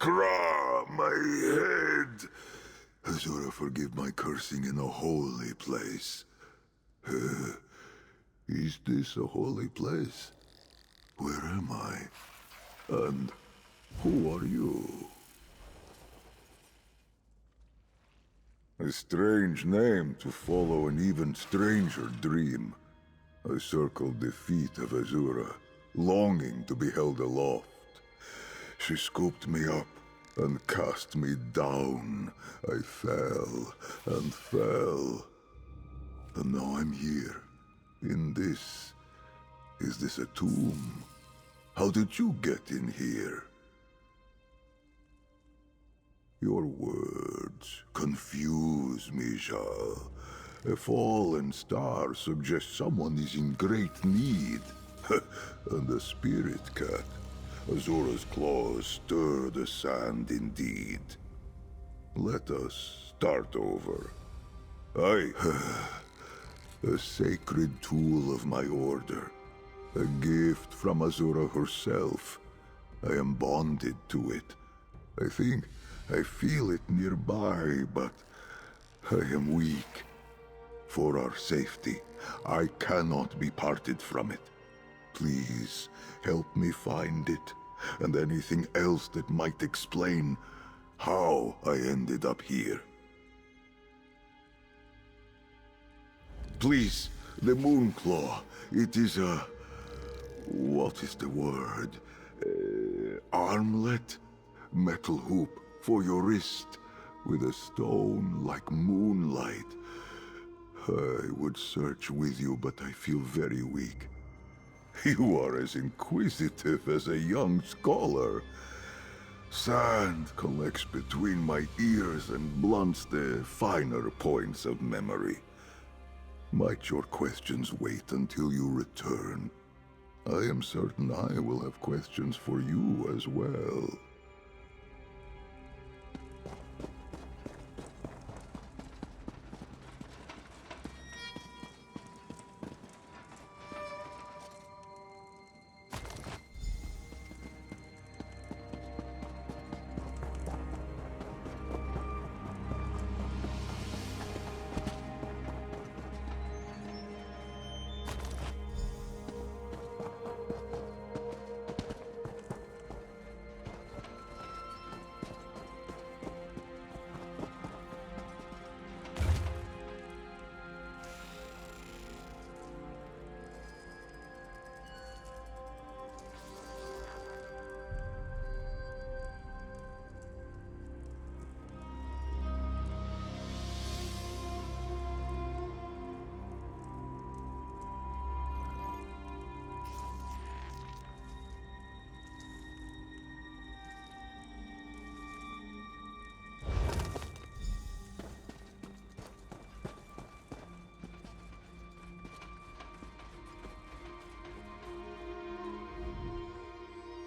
Kra, my head! Azura, forgive my cursing in a holy place. Is this a holy place? Where am I? And who are you? A strange name to follow an even stranger dream. I circled the feet of Azura, longing to be held aloft. She scooped me up and cast me down. I fell and fell. And now I'm here, in this. Is this a tomb? How did you get in here? Your words confuse me, Jal. A fallen star suggests someone is in great need. And a spirit cat. Azura's claws stir the sand indeed. Let us start over. I... a sacred tool of my order. A gift from Azura herself. I am bonded to it. I think I feel it nearby, but I am weak. For our safety, I cannot be parted from it. Please, help me find it, and anything else that might explain how I ended up here. Please, the Moonclaw. It is a... what is the word? Armlet? Metal hoop for your wrist, with a stone like moonlight. I would search with you, but I feel very weak. You are as inquisitive as a young scholar. Sand collects between my ears and blunts the finer points of memory. Might your questions wait until you return? I am certain I will have questions for you as well.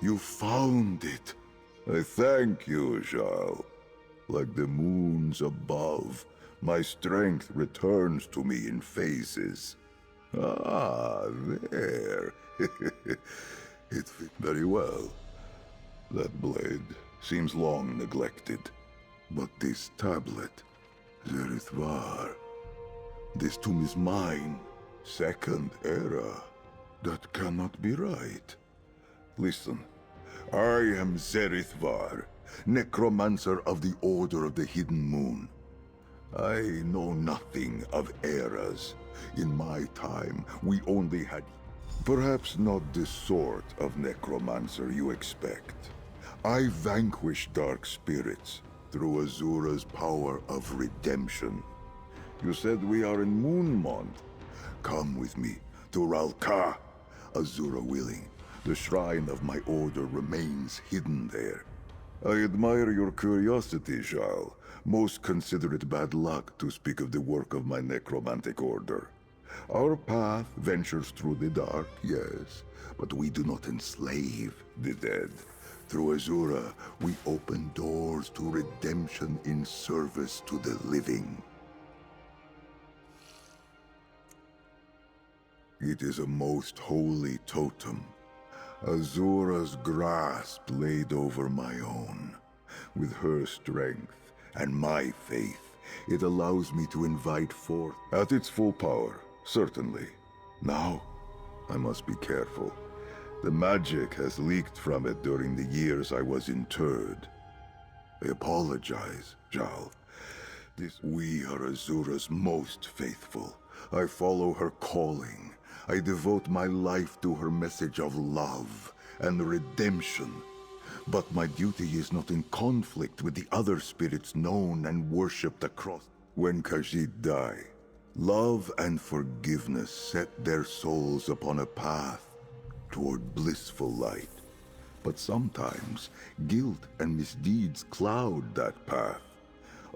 You found it. I thank you, Jarl. Like the moons above, my strength returns to me in phases. Ah, there. It fit very well. That blade seems long neglected. But this tablet, Zerith Var. This tomb is mine. Second era. That cannot be right. Listen, I am Zerith Var, necromancer of the Order of the Hidden Moon. I know nothing of eras. In my time, we only had... Perhaps not the sort of necromancer you expect. I vanquish dark spirits through Azura's power of redemption. You said we are in Moonmont. Come with me to Ralka, Azura willing. The shrine of my order remains hidden there. I admire your curiosity, Jarl. Most consider it bad luck to speak of the work of my necromantic order. Our path ventures through the dark, yes, but we do not enslave the dead. Through Azura, we open doors to redemption in service to the living. It is a most holy totem. Azura's grasp laid over my own. With her strength and my faith, it allows me to invite forth at its full power, certainly. Now, I must be careful. The magic has leaked from it during the years I was interred. I apologize, Jal. We are Azura's most faithful. I follow her calling. I devote my life to her message of love and redemption. But my duty is not in conflict with the other spirits known and worshipped across. When Khajiit die, love and forgiveness set their souls upon a path toward blissful light. But sometimes, guilt and misdeeds cloud that path.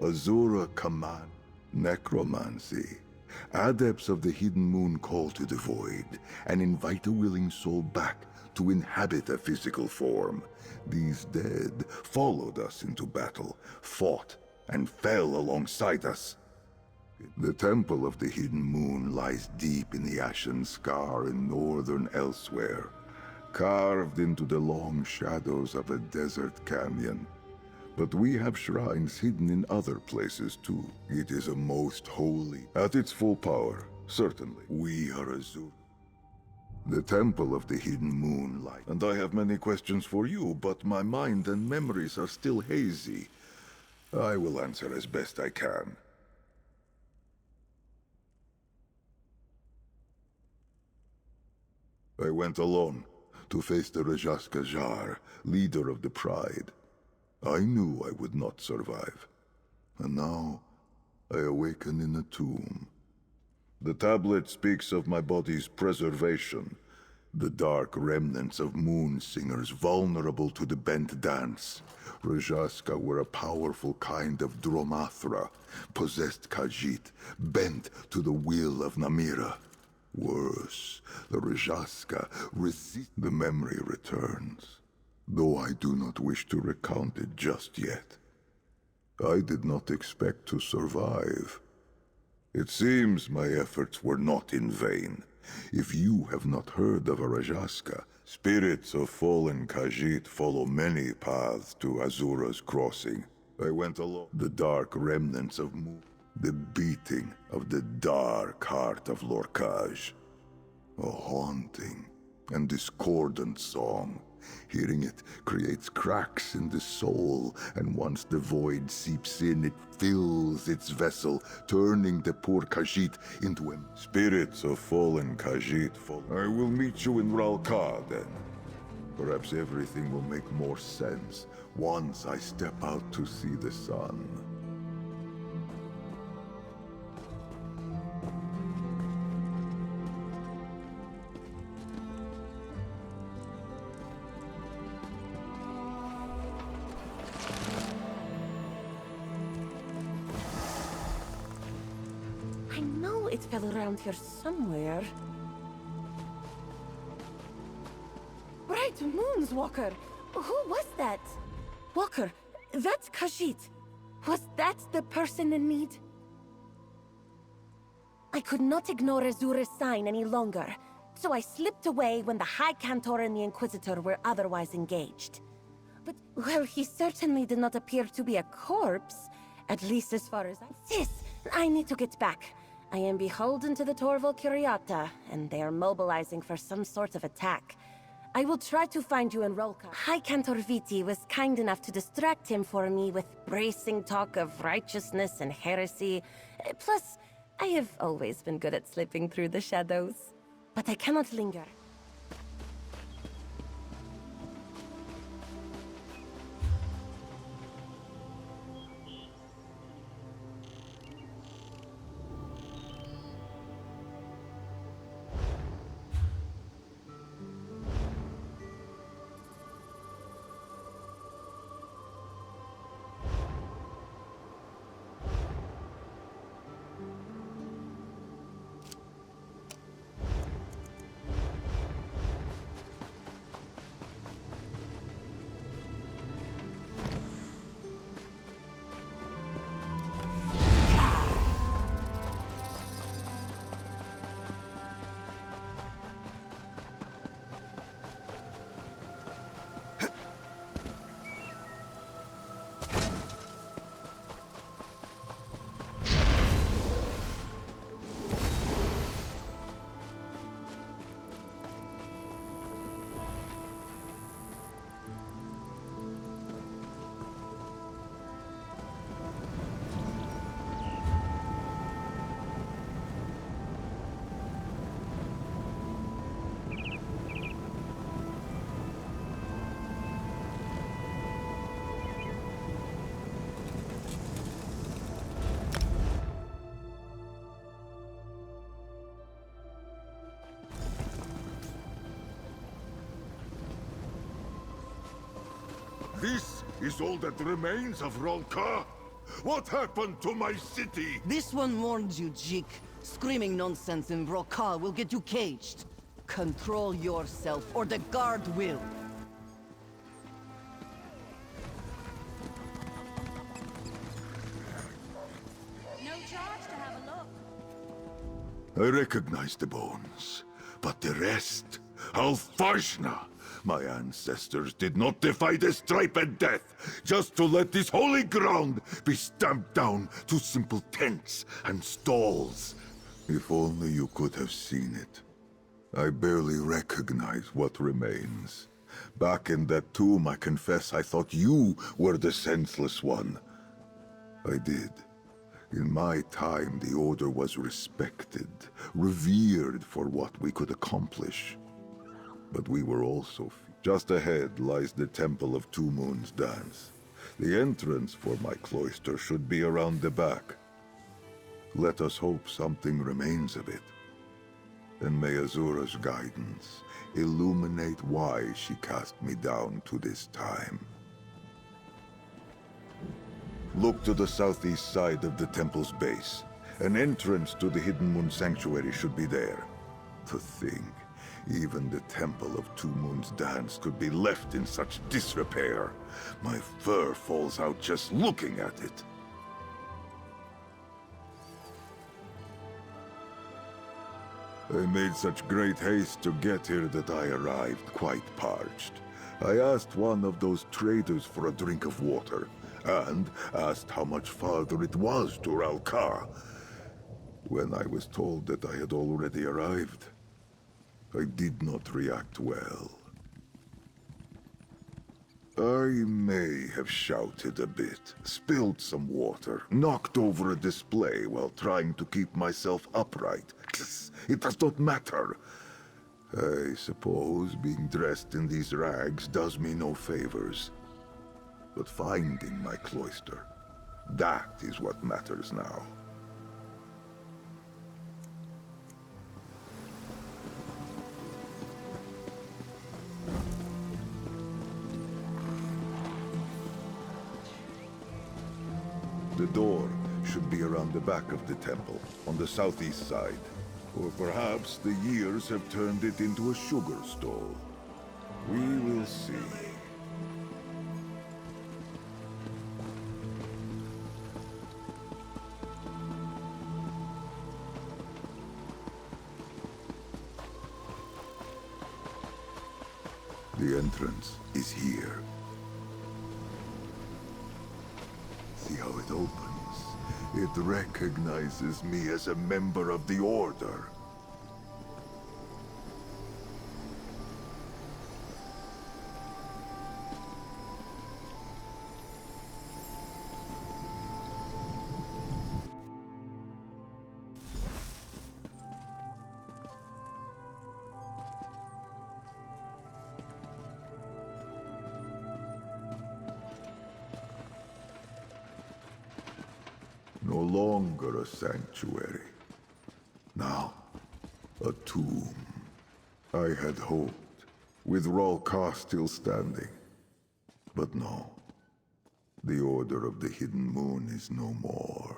Azura command necromancy. Adepts of the Hidden Moon call to the void and invite a willing soul back to inhabit a physical form. These dead followed us into battle, fought, and fell alongside us. The Temple of the Hidden Moon lies deep in the Ashen Scar in northern Elsewhere, carved into the long shadows of a desert canyon. But we have shrines hidden in other places too. It is a most holy. At its full power, certainly. We are Azura. The Temple of the Hidden Moon light. And I have many questions for you, but my mind and memories are still hazy. I will answer as best I can. I went alone to face the Rajasca Jar, leader of the Pride. I knew I would not survive. And now, I awaken in a tomb. The tablet speaks of my body's preservation. The dark remnants of moon singers vulnerable to the bent dance. Rajasca were a powerful kind of Dromathra, possessed Khajiit, bent to the will of Namira. Worse, the Rajasca resist. The memory returns, though I do not wish to recount it just yet. I did not expect to survive. It seems my efforts were not in vain. If you have not heard of a Rajasca, spirits of fallen Khajiit follow many paths to Azura's crossing. I went along the dark remnants of Mu, the beating of the dark heart of Lorkhaj. A haunting and discordant song. Hearing it creates cracks in the soul, and once the void seeps in, it fills its vessel, turning the poor Khajiit into a... Spirits of fallen Khajiit fall. I will meet you in Ralka, then. Perhaps everything will make more sense once I step out to see the sun. I know it fell around here somewhere. Bright Moons, Walker! Who was that? Walker, that's Khajiit. Was that the person in need? I could not ignore Azura's sign any longer, so I slipped away when the High Cantor and the Inquisitor were otherwise engaged. But, well, he certainly did not appear to be a corpse, at least as far as I... Sis, I need to get back. I am beholden to the Torval Curiata, and they are mobilizing for some sort of attack. I will try to find you in Rolka. High Cantor Viti was kind enough to distract him for me with bracing talk of righteousness and heresy. Plus, I have always been good at slipping through the shadows. But I cannot linger. This is all that remains of Rolka? What happened to my city? This one warns you, Jik. Screaming nonsense in Rokal will get you caged. Control yourself, or the guard will. No charge to have a look. I recognize the bones, but the rest... Alfashna! My ancestors did not defy the stripe and death, just to let this holy ground be stamped down to simple tents and stalls. If only you could have seen it. I barely recognize what remains. Back in that tomb, I confess I thought you were the senseless one. I did. In my time, the Order was respected, revered for what we could accomplish. But we were also... Just ahead lies the Temple of Two Moons Dance. The entrance for my cloister should be around the back. Let us hope something remains of it. And may Azura's guidance illuminate why she cast me down to this time. Look to the southeast side of the temple's base. An entrance to the Hidden Moon Sanctuary should be there. To think, even the Temple of Two Moons Dance could be left in such disrepair. My fur falls out just looking at it. I made such great haste to get here that I arrived quite parched. I asked one of those traders for a drink of water, and asked how much farther it was to Ralkar. When I was told that I had already arrived, I did not react well. I may have shouted a bit, spilled some water, knocked over a display while trying to keep myself upright. It does not matter. I suppose being dressed in these rags does me no favors. But finding my cloister, that is what matters now. The door should be around the back of the temple, on the southeast side. Or perhaps the years have turned it into a sugar stall. We will see. The entrance is here. See how it opens? It recognizes me as a member of the Order. No longer a sanctuary. Now, a tomb. I had hoped, with Ralkar still standing. But no. The Order of the Hidden Moon is no more.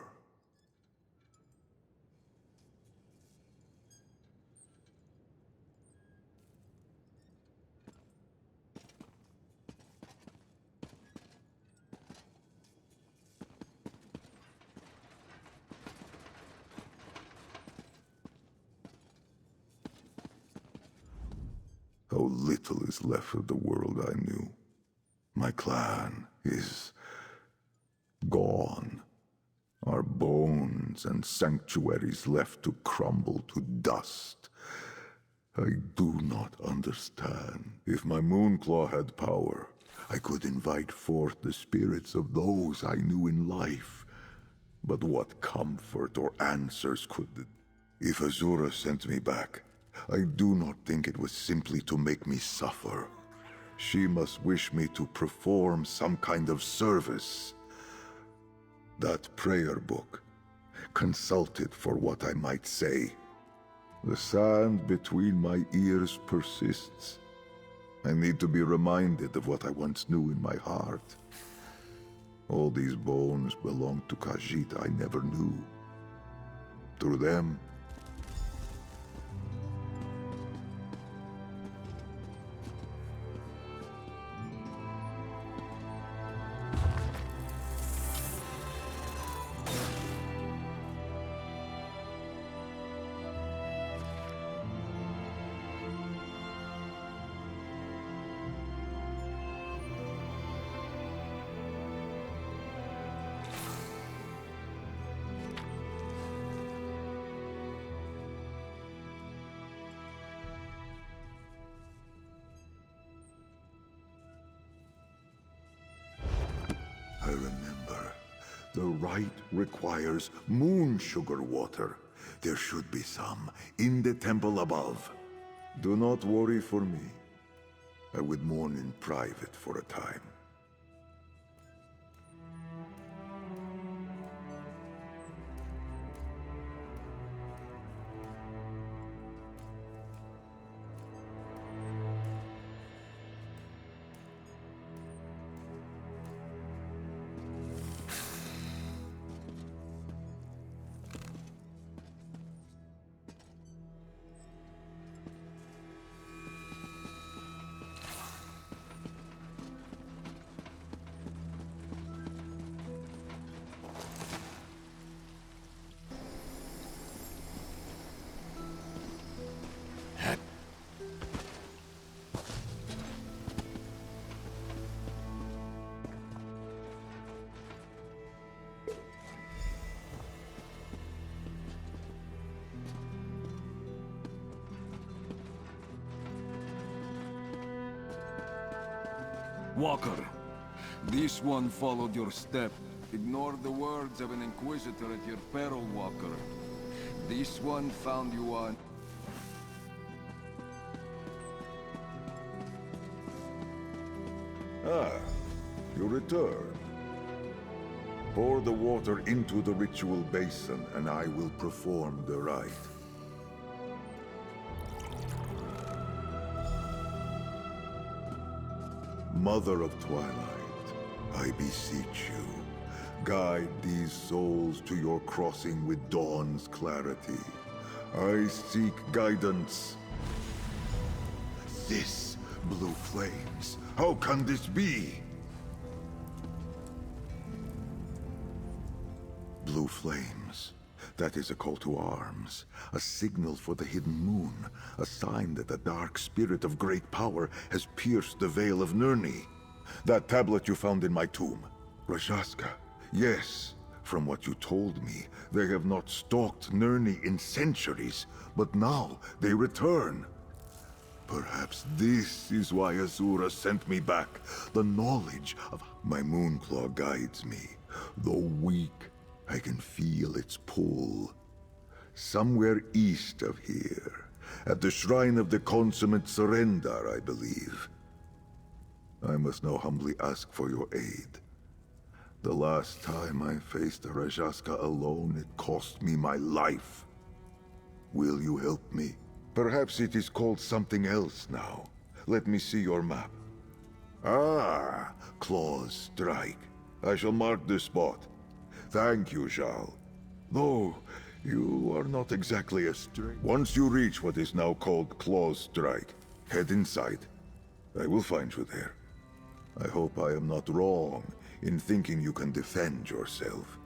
How little is left of the world I knew. My clan is gone. Our bones and sanctuaries left to crumble to dust. I do not understand. If my Moonclaw had power, I could invite forth the spirits of those I knew in life. But what comfort or answers could it? If Azura sent me back, I do not think it was simply to make me suffer. She must wish me to perform some kind of service. That prayer book, consult it for what I might say. The sand between my ears persists. I need to be reminded of what I once knew in my heart. All these bones belong to Khajiit I never knew. Through them, I remember. The rite requires moon sugar water. There should be some in the temple above. Do not worry for me. I would mourn in private for a time. Walker, this one followed your step. Ignore the words of an Inquisitor at your peril, Walker. This one found you on... Ah, you return. Pour the water into the ritual basin, and I will perform the rite. Mother of Twilight, I beseech you, guide these souls to your crossing with dawn's clarity. I seek guidance. This blue flames, how can this be? Blue flames. That is a call to arms, a signal for the hidden moon, a sign that the dark spirit of great power has pierced the veil of Nirni. That tablet you found in my tomb. Rajaska. Yes, from what you told me, they have not stalked Nirni in centuries, but now they return. Perhaps this is why Azura sent me back. The knowledge of my Moonclaw guides me. Though weak, I can feel its pull. Somewhere east of here, at the shrine of the consummate Surrender, I believe. I must now humbly ask for your aid. The last time I faced the Rajaska alone, it cost me my life. Will you help me? Perhaps it is called something else now. Let me see your map. Ah, Claw's Strike. I shall mark this spot. Thank you, Jarl. Though, you are not exactly a stranger. Once you reach what is now called Claw's Strike, head inside. I will find you there. I hope I am not wrong in thinking you can defend yourself.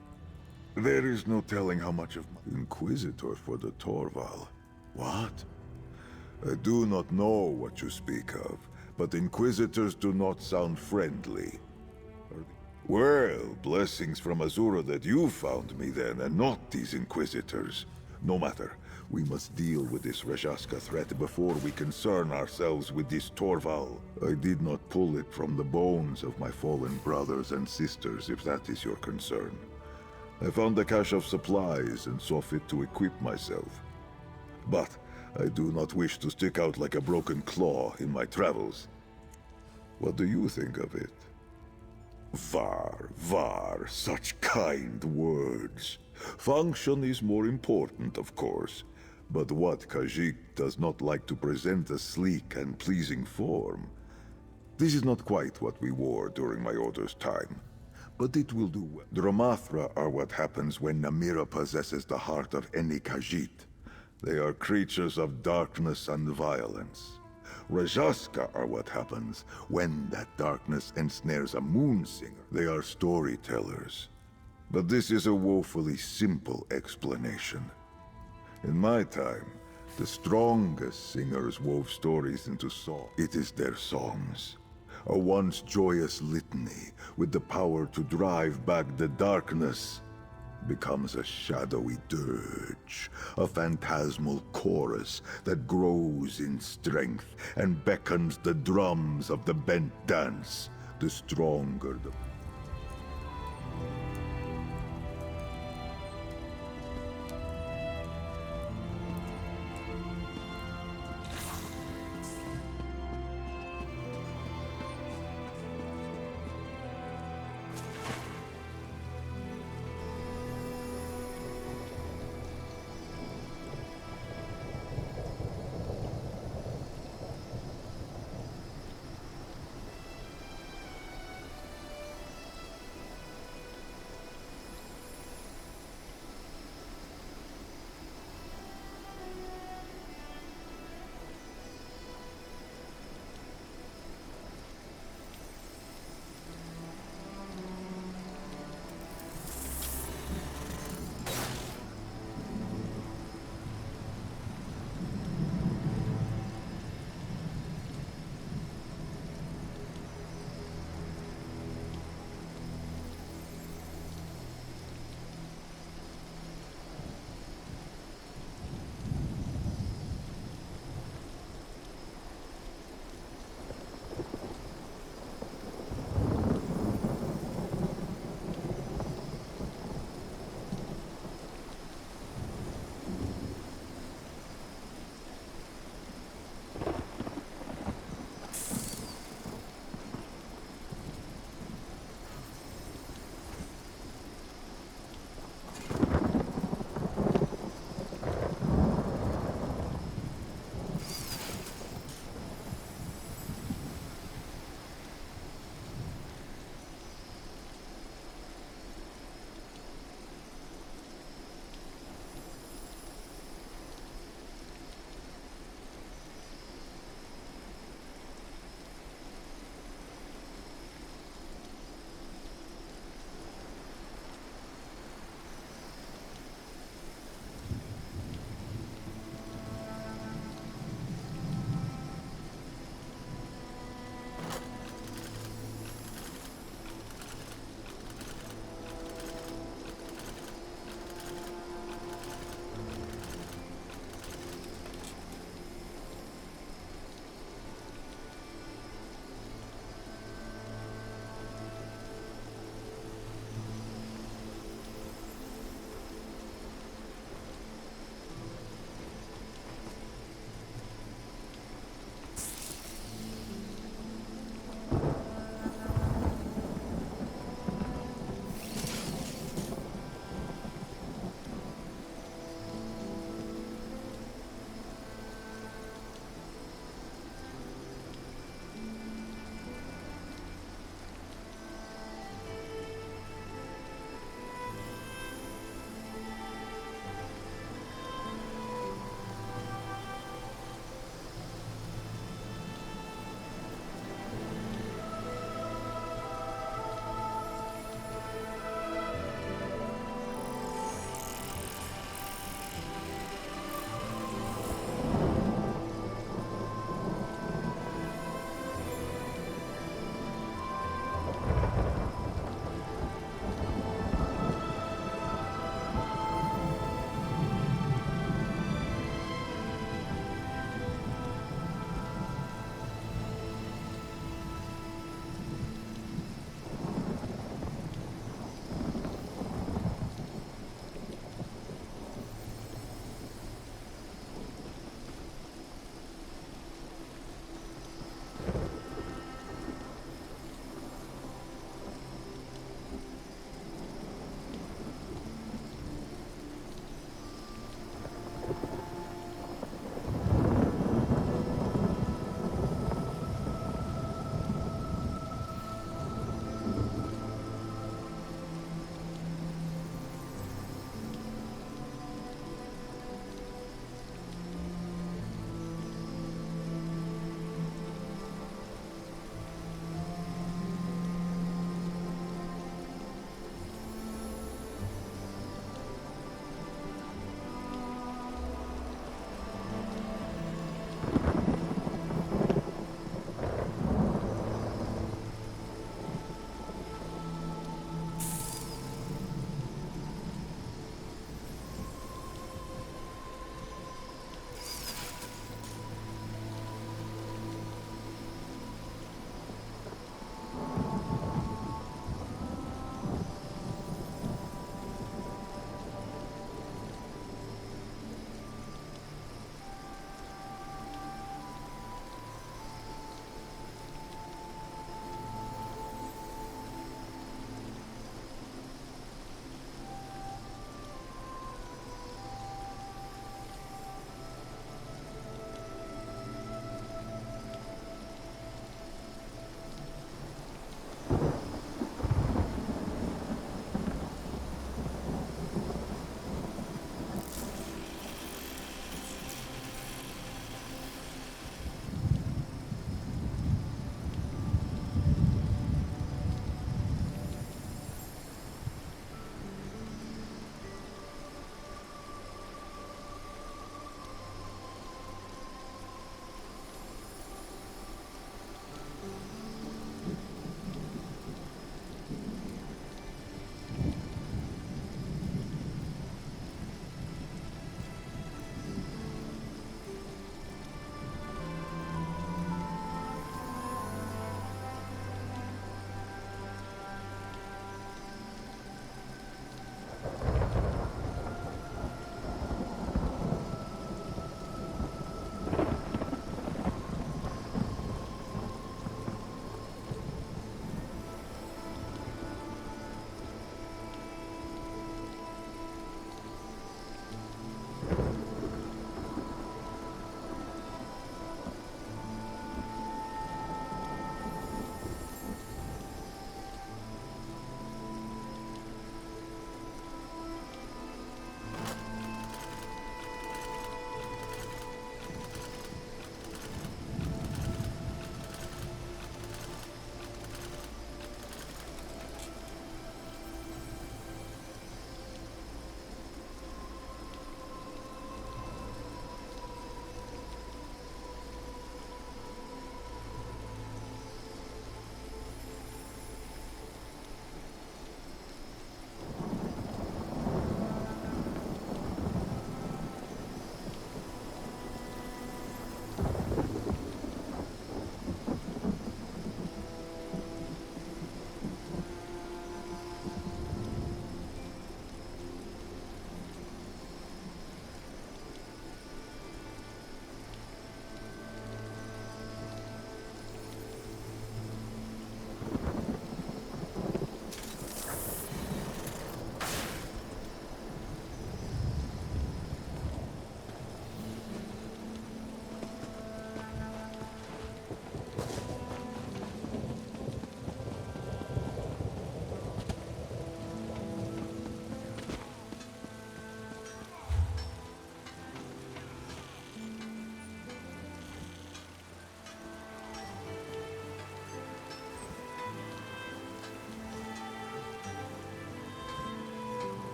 There is no telling how much of my Inquisitor for the Torval. What? I do not know what you speak of, but Inquisitors do not sound friendly. Well, blessings from Azura that you found me then, and not these Inquisitors. No matter, we must deal with this Rajaska threat before we concern ourselves with this Torval. I did not pull it from the bones of my fallen brothers and sisters, if that is your concern. I found a cache of supplies and saw fit to equip myself. But I do not wish to stick out like a broken claw in my travels. What do you think of it? Var, such kind words. Function is more important, of course, but what Khajiit does not like to present a sleek and pleasing form. This is not quite what we wore during my order's time, but it will do well. Dromathra are what happens when Namira possesses the heart of any Khajiit. They are creatures of darkness and violence. Rajasca are what happens when that darkness ensnares a moon singer. They are storytellers. But this is a woefully simple explanation. In my time, the strongest singers wove stories into song. It is their songs. A once joyous litany with the power to drive back the darkness becomes a shadowy dirge, a phantasmal chorus that grows in strength and beckons the drums of the bent dance. The stronger the...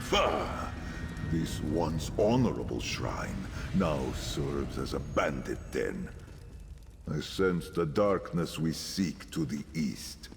Bah! This once honorable shrine now serves as a bandit den. I sense the darkness we seek to the east.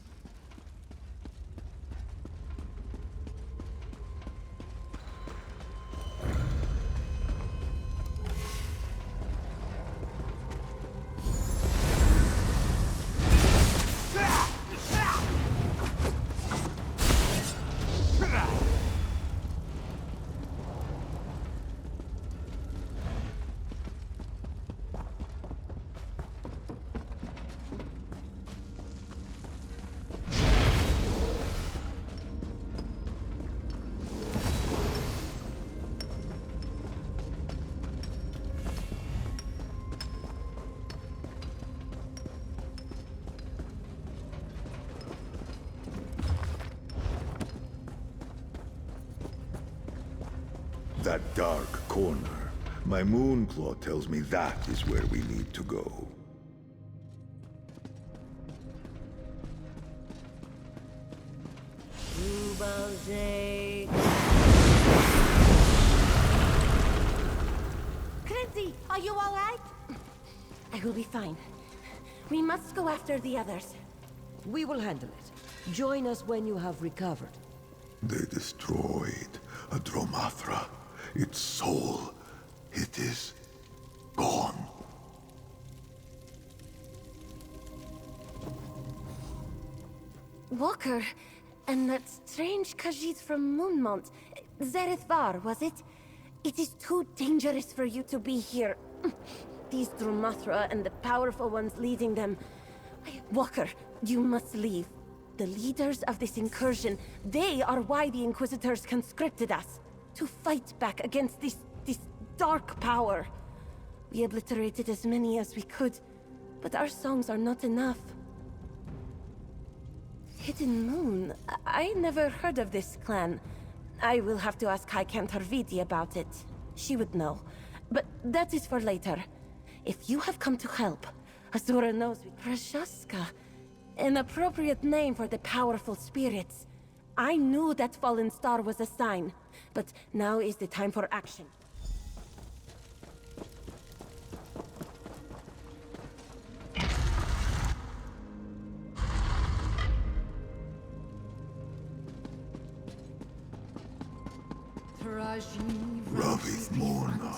That dark corner. My Moonclaw tells me that is where we need to go. Clancy, are you all right? I will be fine. We must go after the others. We will handle it. Join us when you have recovered. They destroyed a Dromathra. Its soul, it is gone. Walker, and that strange Khajiit from Moonmont. Zareth Var, was it? It is too dangerous for you to be here. These Dromathra and the powerful ones leading them. Walker, you must leave. The leaders of this incursion, they are why the Inquisitors conscripted us. To fight back against this dark power. We obliterated as many as we could, but our songs are not enough. Hidden Moon? I never heard of this clan. I will have to ask High Cantor Viti about it. She would know. But that is for later. If you have come to help, Azura knows we... Rajashka. An appropriate name for the powerful spirits. I knew that fallen star was a sign, but now is the time for action. Ravith Morna.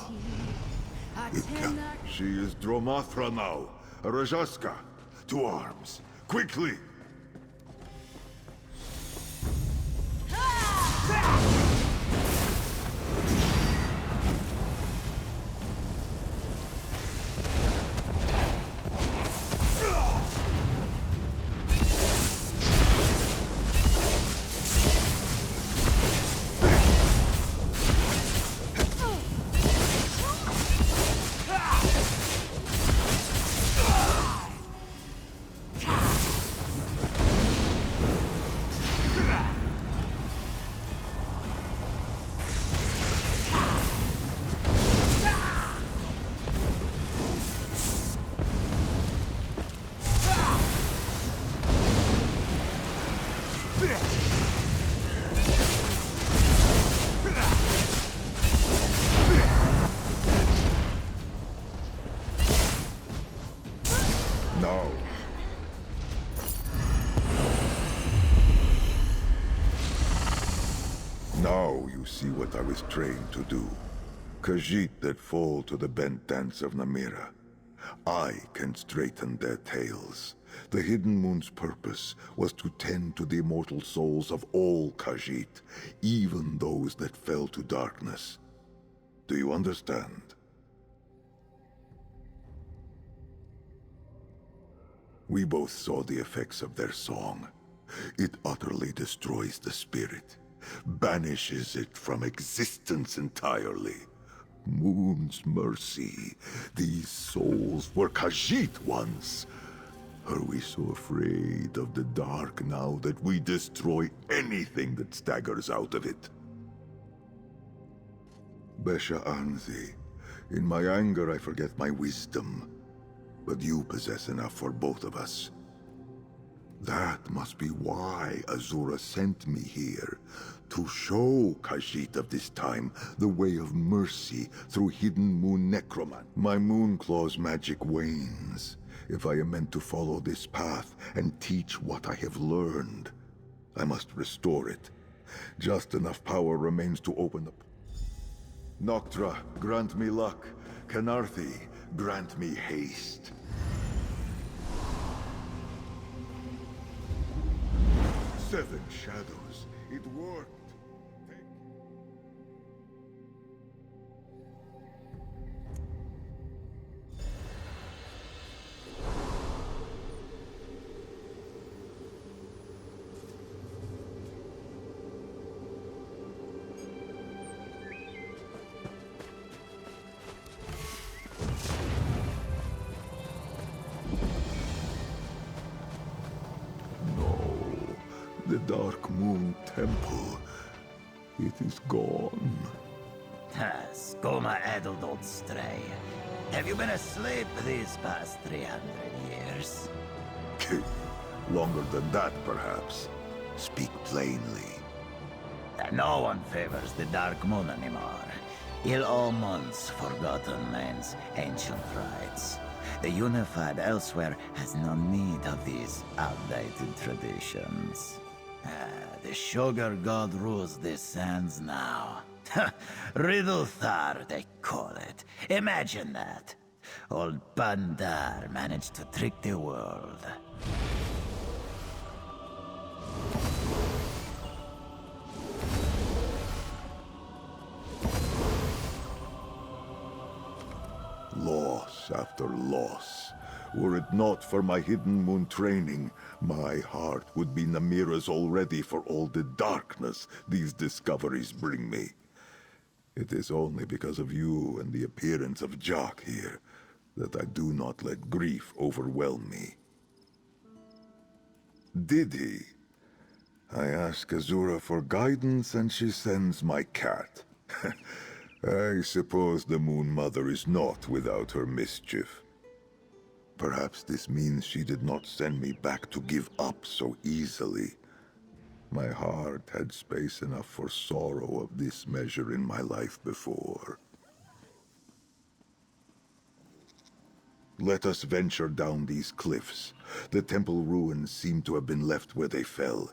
She is Dromathra now. Rajaska, to arms. Quickly! No. Now you see what I was trained to do. Khajiit that fall to the bent dance of Namira. I can straighten their tails. The Hidden Moon's purpose was to tend to the immortal souls of all Khajiit, even those that fell to darkness. Do you understand? We both saw the effects of their song. It utterly destroys the spirit, banishes it from existence entirely. Moon's mercy. These souls were Khajiit once. Are we so afraid of the dark now that we destroy anything that staggers out of it? Besha Anzi, in my anger I forget my wisdom. But you possess enough for both of us. That must be why Azura sent me here. To show Khajiit of this time the way of mercy through Hidden Moon Necromant. My Moonclaw's magic wanes. If I am meant to follow this path and teach what I have learned, I must restore it. Just enough power remains to open the... Noctra, grant me luck. Canarthi, grant me haste. Seven shadows. It worked. The Dark Moon Temple. It is gone. Skoma addled old stray. Have you been asleep these past 300 years? Longer than that, perhaps. Speak plainly. No one favors the Dark Moon anymore. Il Omun's forgotten lands, ancient rites. The Unified elsewhere has no need of these outdated traditions. The Sugar God rules these sands now. Riddlethar, they call it. Imagine that. Old Bandar managed to trick the world. Loss after loss. Were it not for my Hidden Moon training, my heart would be Namira's already for all the darkness these discoveries bring me. It is only because of you and the appearance of Jock here that I do not let grief overwhelm me. Did he? I ask Azura for guidance and she sends my cat. I suppose the Moon Mother is not without her mischief. Perhaps this means she did not send me back to give up so easily. My heart had space enough for sorrow of this measure in my life before. Let us venture down these cliffs. The temple ruins seem to have been left where they fell.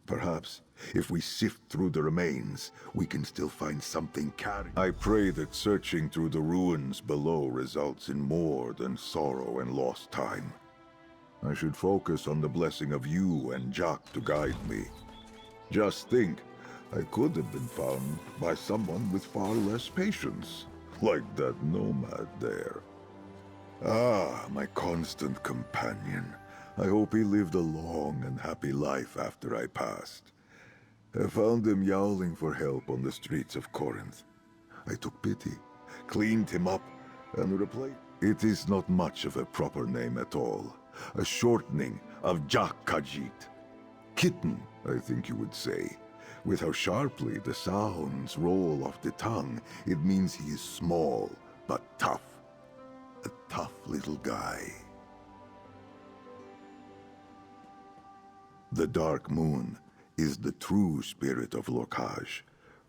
Perhaps, if we sift through the remains, we can still find something carrying. I pray that searching through the ruins below results in more than sorrow and lost time. I should focus on the blessing of you and Jock to guide me. Just think, I could have been found by someone with far less patience, like that nomad there. Ah, my constant companion. I hope he lived a long and happy life after I passed. I found him yowling for help on the streets of Corinth. I took pity, cleaned him up, and replaced. It is not much of a proper name at all. A shortening of Jock Khajiit. Kitten, I think you would say. With how sharply the sounds roll off the tongue, it means he is small, but tough. A tough little guy. The Dark Moon is the true spirit of Lorkhaj,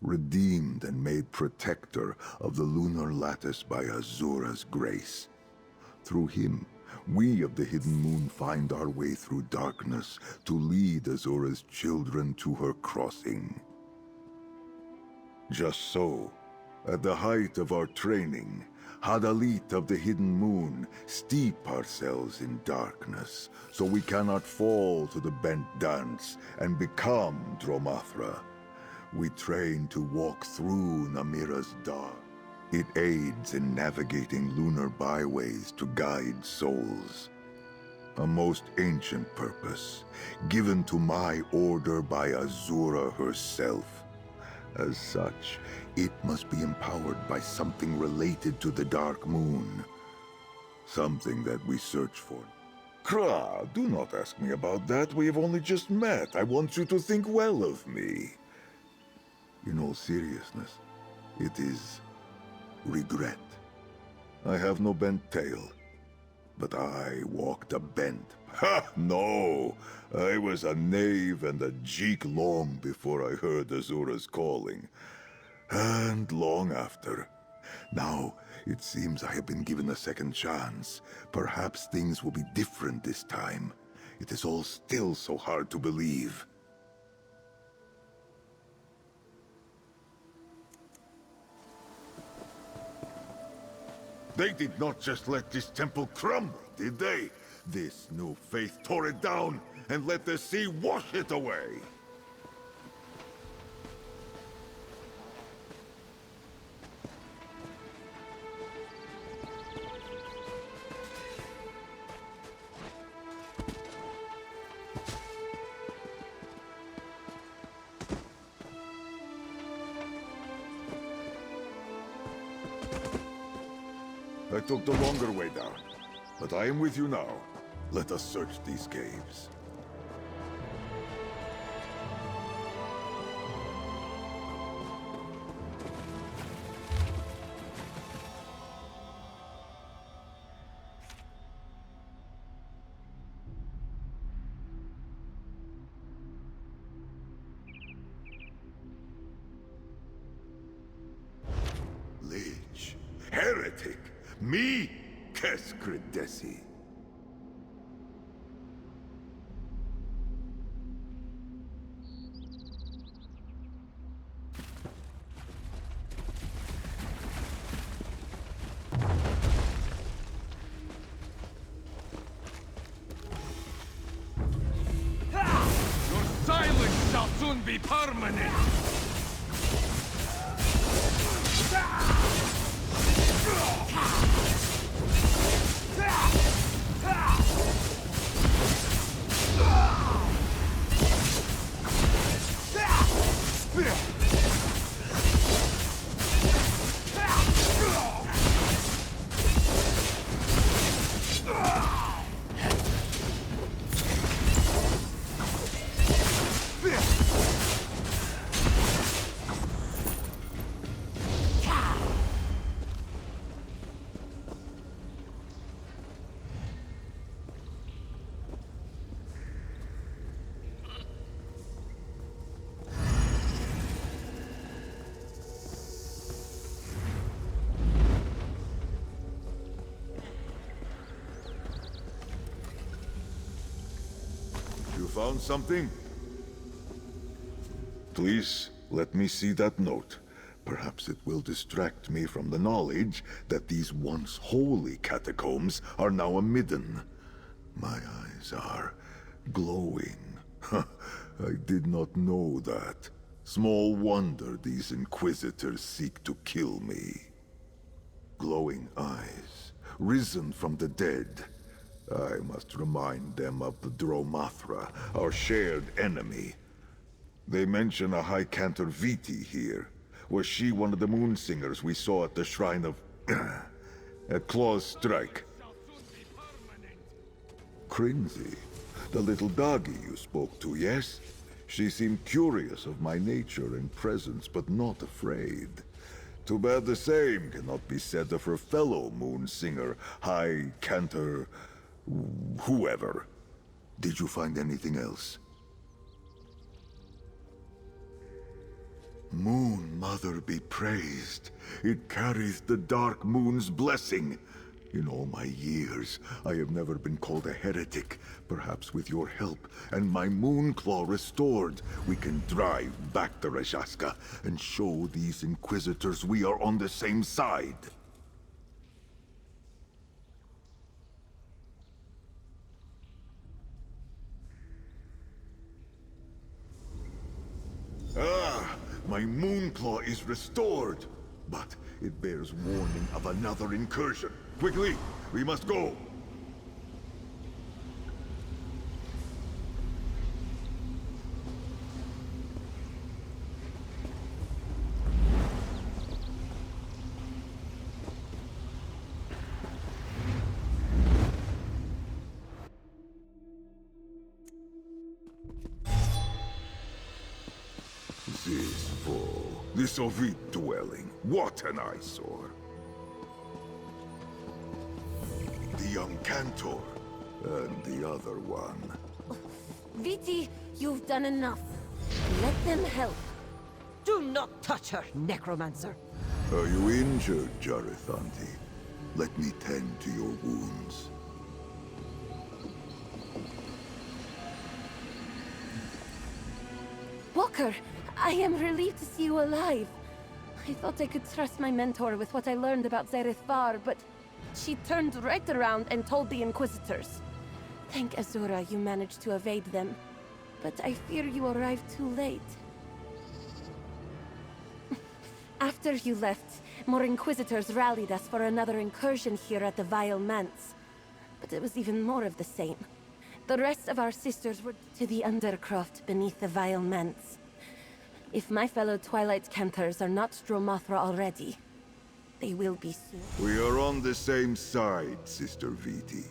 redeemed and made protector of the lunar lattice by Azura's grace. Through him, we of the Hidden Moon find our way through darkness to lead Azura's children to her crossing. Just so, at the height of our training, Hadalit of the Hidden Moon, steep ourselves in darkness, so we cannot fall to the bent dance and become Dromathra. We train to walk through Namira's dark. It aids in navigating lunar byways to guide souls. A most ancient purpose, given to my order by Azura herself. As such, it must be empowered by something related to the Dark Moon. Something that we search for. Kra, do not ask me about that. We have only just met. I want you to think well of me. In all seriousness, it is regret. I have no bent tail, but I walked a bent. Ha! No! I was a knave and a jeek long before I heard Azura's calling. And long after. Now, it seems I have been given a second chance. Perhaps things will be different this time. It is all still so hard to believe. They did not just let this temple crumble, did they? This new faith tore it down and let the sea wash it away. I took the longer way down, but I am with you now. Let us search these caves. heretic. Me, Keskridesi. Your silence shall soon be permanent! You found something? Please, let me see that note. Perhaps it will distract me from the knowledge that these once holy catacombs are now a midden. My eyes are glowing. I did not know that. Small wonder these Inquisitors seek to kill me. Glowing eyes, risen from the dead. I must remind them of the Dromathra, our shared enemy. They mention a High Cantor Viti here. Was she one of the Moonsingers we saw at the shrine of... at Claw's Strike? Crinzy, the little doggy you spoke to, yes? She seemed curious of my nature and presence, but not afraid. Too bad the same cannot be said of her fellow Moonsinger, High Cantor... whoever. Did you find anything else? Moon Mother be praised. It carries the Dark Moon's blessing. In all my years, I have never been called a heretic. Perhaps with your help and my Moonclaw restored, we can drive back the Rajaska and show these Inquisitors we are on the same side. Ah, my Moonclaw is restored. But it bears warning of another incursion. Quickly, we must go. This foe, this Ovid dwelling, what an eyesore. The young Cantor, and the other one. Viti, you've done enough. Let them help. Do not touch her, necromancer. Are you injured, Jarithanti? Let me tend to your wounds. Walker, I am relieved to see you alive. I thought I could trust my mentor with what I learned about Zareth Var, but she turned right around and told the Inquisitors. Thank Azura you managed to evade them, but I fear you arrived too late. After you left, more Inquisitors rallied us for another incursion here at the Vile Manse. But it was even more of the same. The rest of our sisters were to the Undercroft beneath the Vile Manse. If my fellow Twilight Cantors are not Dromothra already, they will be soon. We are on the same side, Sister Viti.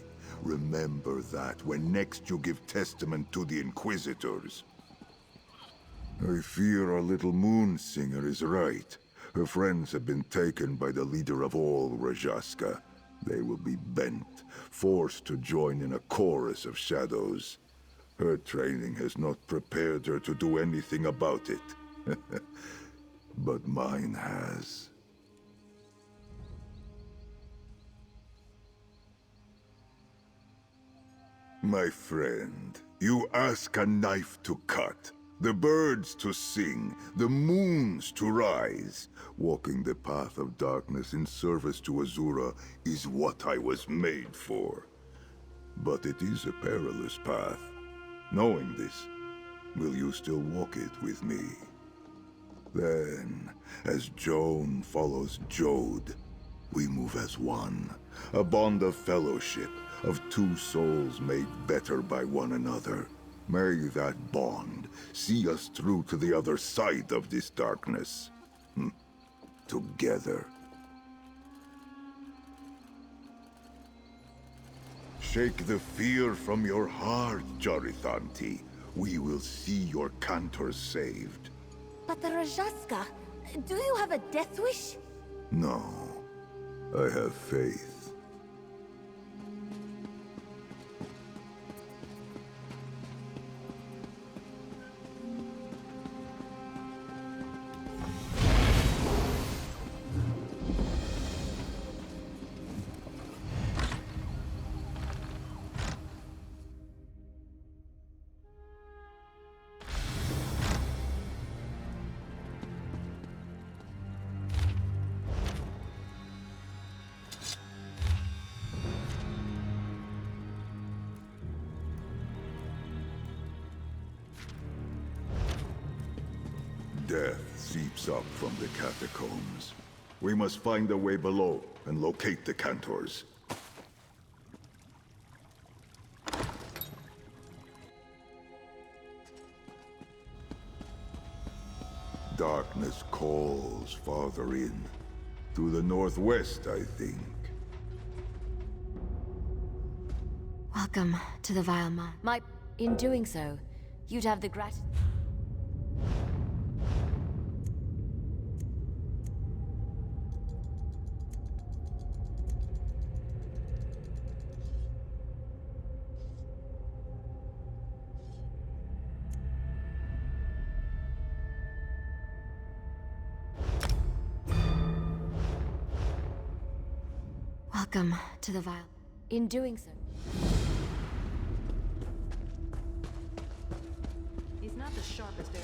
Remember that when next you give testament to the Inquisitors. I fear our little Moonsinger is right. Her friends have been taken by the leader of all Rajaska. They will be bent, forced to join in a chorus of shadows. Her training has not prepared her to do anything about it. But mine has. My friend, you ask a knife to cut, the birds to sing, the moons to rise. Walking the path of darkness in service to Azura is what I was made for. But it is a perilous path. Knowing this, will you still walk it with me? Then, as Joan follows Jode, we move as one. A bond of fellowship, of two souls made better by one another. May that bond see us through to the other side of this darkness. Together. Shake the fear from your heart, Jarithanti. We will see your cantors saved. But the Rajaska, do you have a death wish? No, I have faith. Death seeps up from the catacombs. We must find a way below and locate the Cantors. Darkness calls farther in. To the northwest, I think. Welcome to the Vile Mine. In doing so, you'd have the gratitude. Welcome to the Vile. In doing so. He's not the sharpest arrow.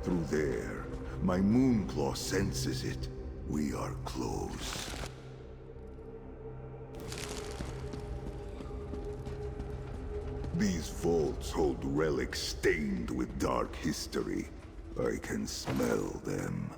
Through there, my Moonclaw senses it. We are close. These vaults hold relics stained with dark history. I can smell them.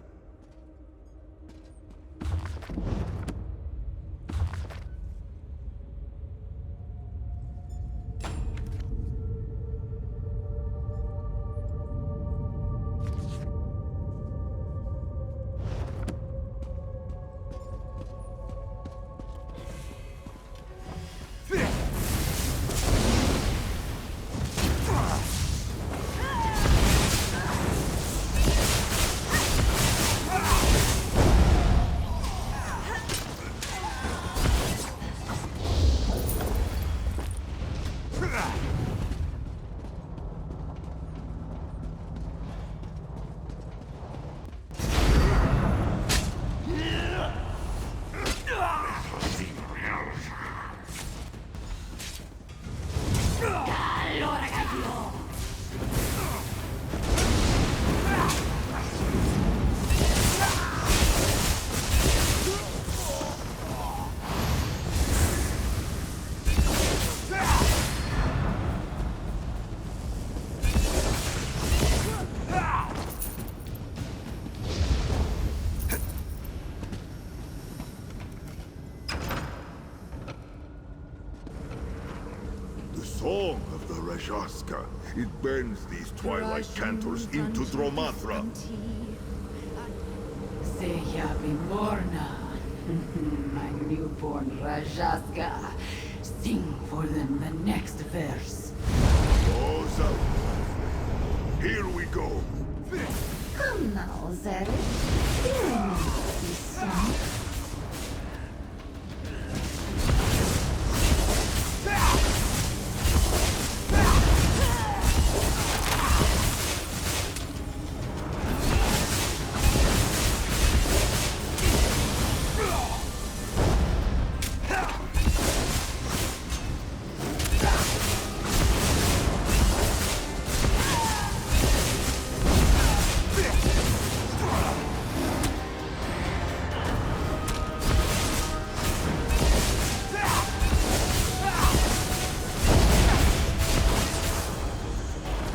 The song of the Rajaska. It bends these twilight cantors into Dromathra. Seya Bimorna, my newborn Rajaska. Sing for them the next verse. Oza. Here we go. Come now, Zed. Hear this song.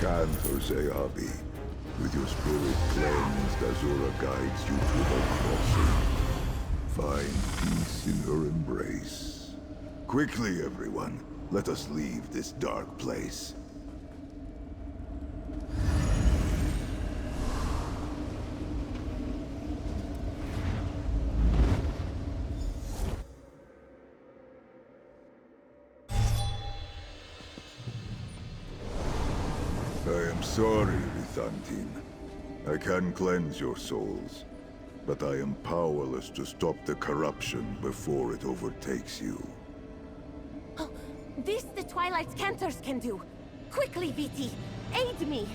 Cantor Zehabi. With your spirit cleansed, Azura guides you to the crossing. Find peace in her embrace. Quickly, everyone. Let us leave this dark place. I am sorry, Rithantin. I can cleanse your souls, but I am powerless to stop the corruption before it overtakes you. Oh, this the Twilight Cantors can do. Quickly, Viti, aid me!